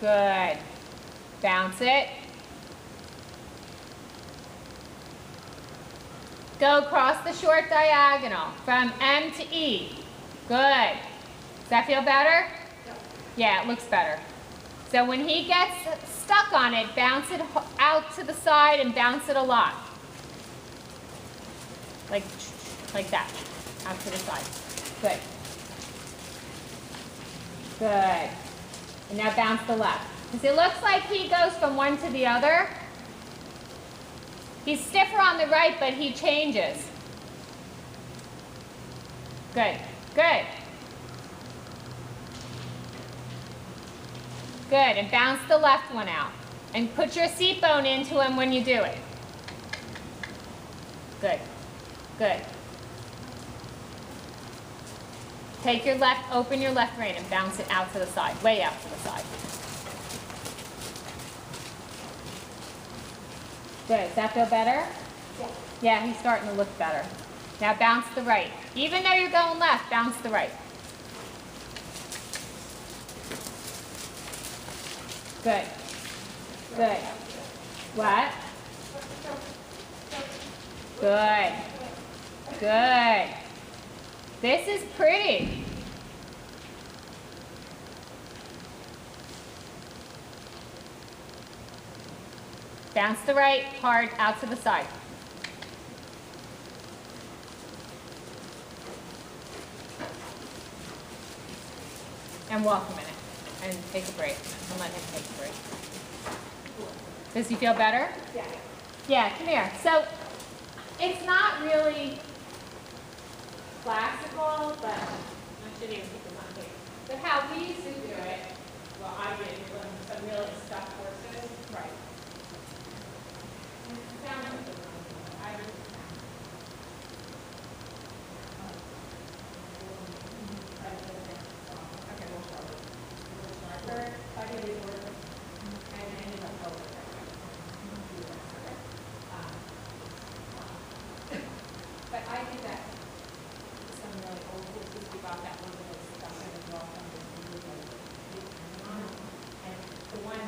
Good. Bounce it. Go across the short diagonal from M to E. Good. Does that feel better? Yeah, it looks better. So when he gets stuck on it, bounce it out to the side and bounce it a lot. Like that, out to the side. Good. Good. And now bounce the left. Because it looks like he goes from one to the other. He's stiffer on the right, but he changes. Good. Good. Good. And bounce the left one out. And put your seat bone into him when you do it. Good. Good. Take your left, open your left rein and bounce it out to the side, way out to the side. Good. Does that feel better? Yeah. Yeah, he's starting to look better. Now bounce the right. Even though you're going left, bounce the right. Good. Good. What? Good. Good. This is pretty. Bounce the right, hard, out to the side. And walk a minute. And take a break. And let him take a break. Does he feel better? Yeah. Yeah, come here. So, it's not really classical, but I shouldn't even put this on tape. But how we used to do it, well, I did it with some really stuck horses. Right. Sound like the one. I would okay, we'll start. First, I give you the word, and then you let go of it. But I think that some really old horses, we got that one little stuff in the draw from the and the one